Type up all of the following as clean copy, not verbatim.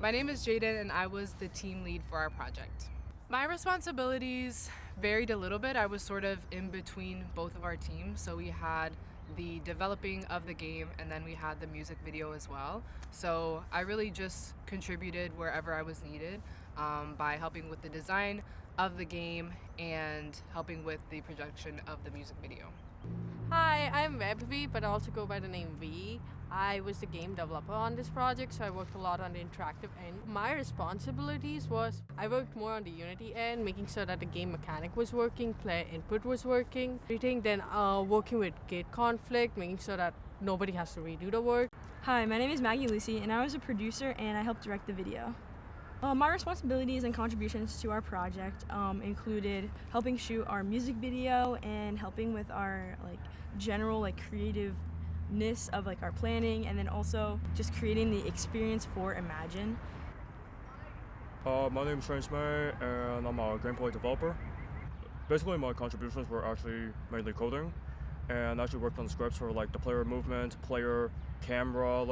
My name is Jaden and I was the team lead for our project. My responsibilities varied a little bit. I was sort of in between both of our teams. So we had the developing of the game and then we had the music video as well. So I really just contributed wherever I was needed by helping with the design of the game and helping with the production of the music video. Hi, I'm Vaibhavy, but I also go by the name V. I was the game developer on this project, so I worked a lot on the interactive end. My responsibilities was I worked more on the Unity end, making sure that the game mechanic was working, player input was working, everything. Then working with gate conflict, making sure that nobody has to redo the work. Hi, my name is Maggie and I was a producer and I helped direct the video. My responsibilities and contributions to our project included helping shoot our music video and helping with our general creativeness of our planning, and then also just creating the experience for Imagine. My name is Jaden and I'm a gameplay developer. Basically, my contributions were actually mainly coding, and I actually worked on the scripts for the player movement, player camera,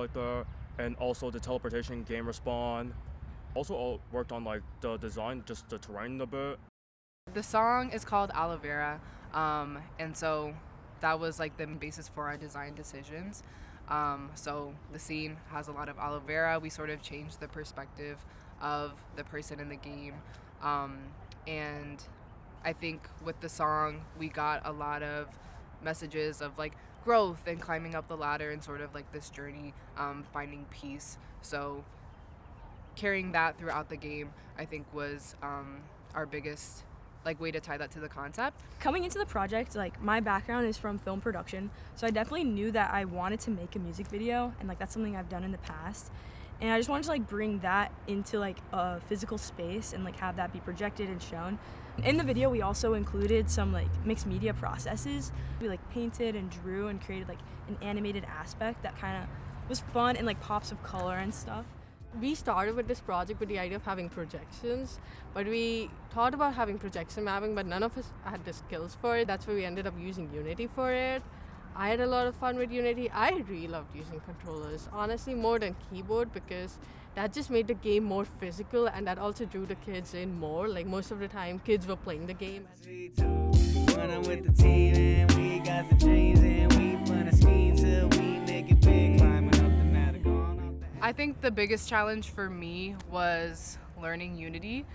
and also the teleportation, game respawn. Also worked on the design, just the terrain a bit. The song is called Aloe Vera, and so that was the basis for our design decisions. So the scene has a lot of aloe vera. We sort of changed the perspective of the person in the game, and I think with the song we got a lot of messages of growth and climbing up the ladder and sort of this journey, finding peace. So carrying that throughout the game, I think, was our biggest way to tie that to the concept. Coming into the project, my background is from film production, so I definitely knew that I wanted to make a music video, and that's something I've done in the past. And I just wanted to bring that into a physical space and have that be projected and shown. In the video, we also included some mixed media processes. We painted and drew and created an animated aspect that kind of was fun and pops of color and stuff. We started with this project with the idea of having projections, but we thought about having projection mapping, but none of us had the skills for it. That's why we ended up using Unity for it. I had a lot of fun with Unity. I really loved using controllers, honestly, more than keyboard, because that just made the game more physical, and that also drew the kids in more. Most of the time, kids were playing the game. When I'm with the team and we got the dreams and we fun the schemes till we make it big, climbing up the ladder, going up the... I think the biggest challenge for me was learning Unity,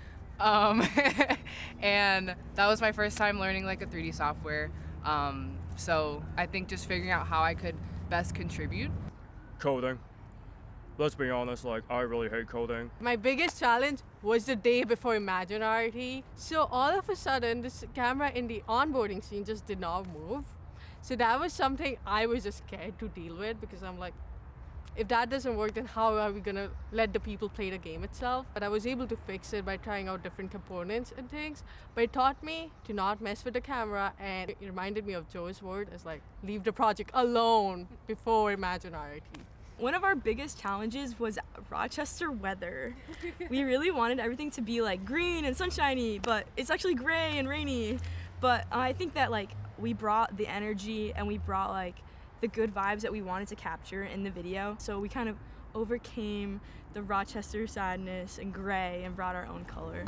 and that was my first time learning a 3D software. So I think just figuring out how I could best contribute. Coding. Let's be honest, I really hate coding. My biggest challenge was the day before Imagine RIT. So all of a sudden, this camera in the onboarding scene just did not move. So that was something I was just scared to deal with, because I'm if that doesn't work, then how are we gonna let the people play the game itself? But I was able to fix it by trying out different components and things. But it taught me to not mess with the camera, and it reminded me of Joe's word as leave the project alone before Imagine RIT. One of our biggest challenges was Rochester weather. We really wanted everything to be green and sunshiny, but it's actually gray and rainy. But I think that we brought the energy and we brought the good vibes that we wanted to capture in the video. So we kind of overcame the Rochester sadness and gray and brought our own color.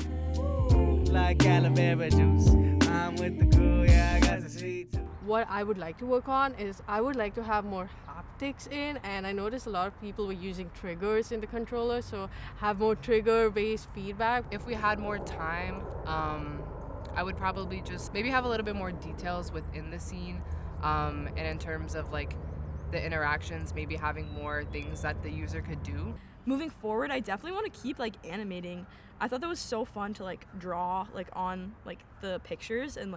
Like aloe vera juice, I'm with the crew, yeah, I got the sweet too. What I would like to work on is I would like to have more haptics in, and I noticed a lot of people were using triggers in the controller, so have more trigger-based feedback. If we had more time, I would probably just maybe have a little bit more details within the scene, and in terms of the interactions, maybe having more things that the user could do. Moving forward, I definitely want to keep animating. I thought that was so fun to draw on the pictures and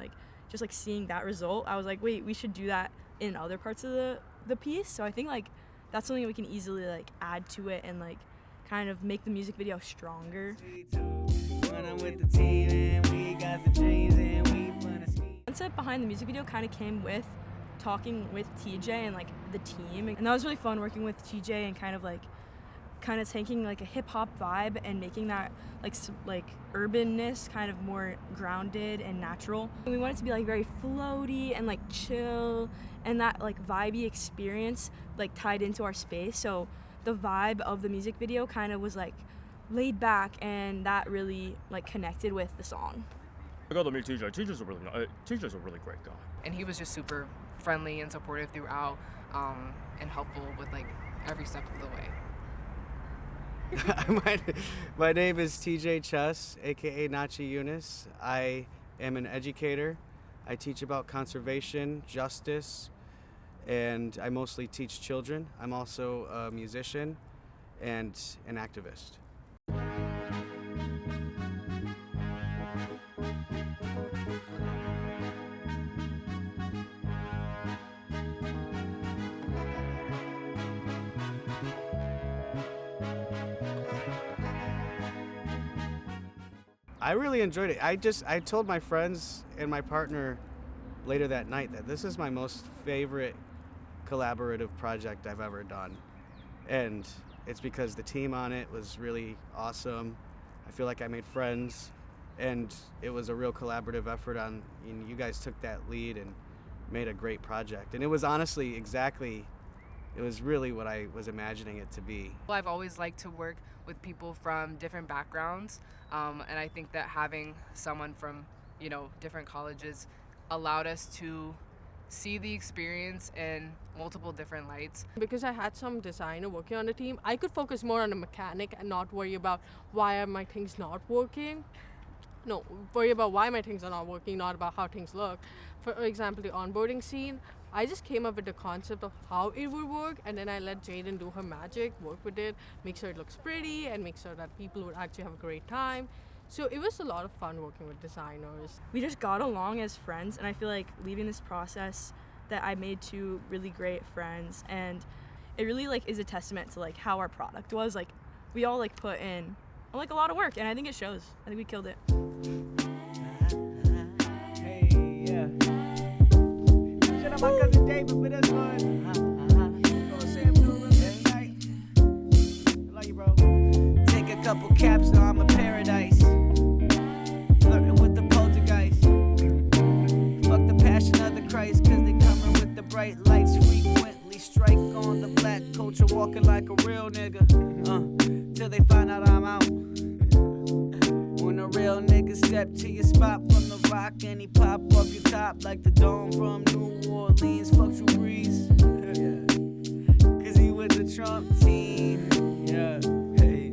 just seeing that result. I was wait, we should do that in other parts of the piece. So I think that's something we can easily add to it and kind of make the music video stronger. When I'm with the team and we got the dreams and we fun the schemes. The concept behind the music video kind of came with talking with TJ and the team, and that was really fun working with TJ and kind of taking a hip-hop vibe and making that urbanness kind of more grounded and natural. And we want it to be very floaty and chill, and that vibey experience tied into our space. So the vibe of the music video kind of was laid back, and that really like connected with the song. I got to meet TJ. TJ's a really great guy. And he was just super friendly and supportive throughout, and helpful with like every step of the way. My name is TJ Chess, aka Nachi Unis. I am an educator. I teach about conservation, justice, and I mostly teach children. I'm also a musician and an activist. I really enjoyed it. I told my friends and my partner later that night that this is my most favorite collaborative project I've ever done. And it's because the team on it was really awesome. I feel like I made friends, and it was a real collaborative effort you guys took that lead and made a great project. And it was honestly it was really what I was imagining it to be. Well, I've always liked to work with people from different backgrounds, and I think that having someone from, different colleges allowed us to see the experience in multiple different lights. Because I had some designer working on the team, I could focus more on the mechanic and not worry about why are my things not working. No, worry about why my things are not working, not about how things look. For example, the onboarding scene, I just came up with the concept of how it would work, and then I let Jaden do her magic, work with it, make sure it looks pretty, and make sure that people would actually have a great time. So it was a lot of fun working with designers. We just got along as friends, and I feel like leaving this process that I made two really great friends, and it really like is a testament to like how our product was. Like we all like put in like a lot of work, and I think it shows. I think we killed it. Hey, yeah. Shout out my cousin David for this one. Sam doing tonight. I love you, bro. Take a couple caps, now I'm a paradise. Flirting with the poltergeist. Fuck the passion of the Christ, cause they coming with the bright lights. Frequently strike on the black culture, walking like a real nigga. Till they find out I'm out. When a real nigga step to your spot from the rock and he pop off your top like the dome from New Orleans. Fuck Drew Brees. Cause he with the Trump team. Yeah. Hey,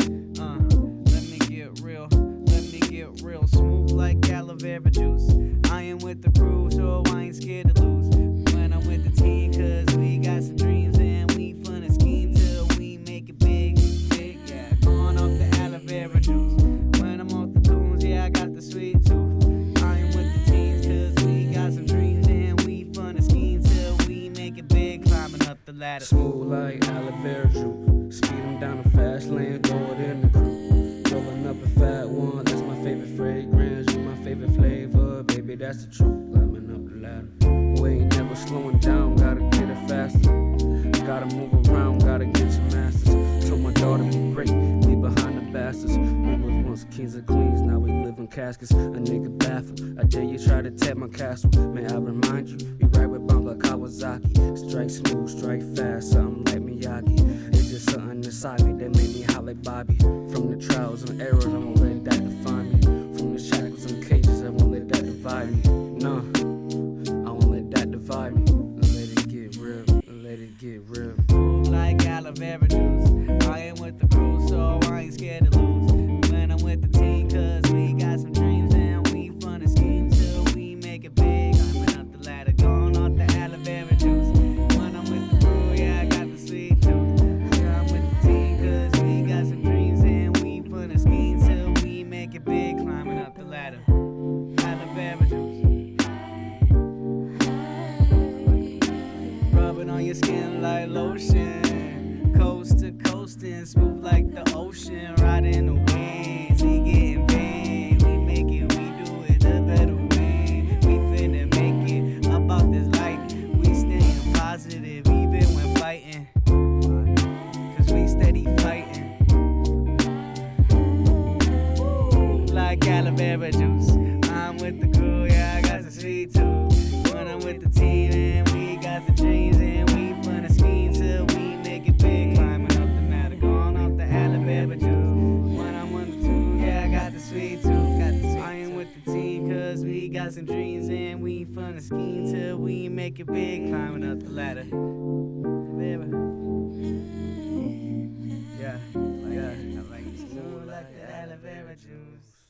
let me get real. Let me get real. Smooth like aloe vera juice. I am with the crew, so I ain't scared to lose. When I'm with the team, cause we got some dreams and we fun and scheme till we make it big, big, yeah. Going off the aloe vera juice. When I'm off the tunes, yeah, I got the sweet tooth. I am with the teams, cause we got some dreams and we fun and scheme till we make it big, climbing up the ladder. Smooth like aloe vera juice. Speeding down the fast lane, throw it in the crew. Rolling up a fat one, that's my favorite fragrance. You my favorite flavor, baby, that's the truth. Climbing up the ladder. We ain't never slowing down, gotta get it faster. Gotta move around, gotta get your masters. Told my daughter be great, be behind the bastards. We was once kings and queens, now we live in caskets. A nigga baffled, I dare you try to tap my castle. May I remind you, we ride with Bunga Kawasaki. Strike smooth, strike fast, something like Miyagi. It's just something inside me that made me holler like Bobby. From the trials and errors, I won't let that define me. From the shackles and cages, I won't let that divide me. No, I won't let that divide me. Let it get real, let it get real. Like aloe vera juice. I am with the crew, so I ain't scared to lose. When I'm with the team, cause we got some dreams and we fun and scheme till we make it big. Climbing up the ladder, going off the aloe vera juice. When I'm with the crew, yeah, I got the sweet tooth. Yeah, I'm with the team, cause we got some dreams and we fun and scheme till we make it big. Climbing up the ladder, aloe vera juice. Rubbing on your skin like lotion, coast to coast and smooth like the ocean, riding the waves, we getting paid, we make it, we do it the better way, we finna make it about this life, we staying positive even when fighting, cause we steady fighting, like aloe vera juice, I'm with the crew, yeah, I got the sweet tooth, when I'm with the team and we got the dreams and we fun and scheme till we make it big, climbing up the ladder, going off the aloe vera juice. When I'm got some dreams and we fun to scheme till we make it big, climbing up the ladder. Yeah, yeah, I like it smooth like the aloe vera juice.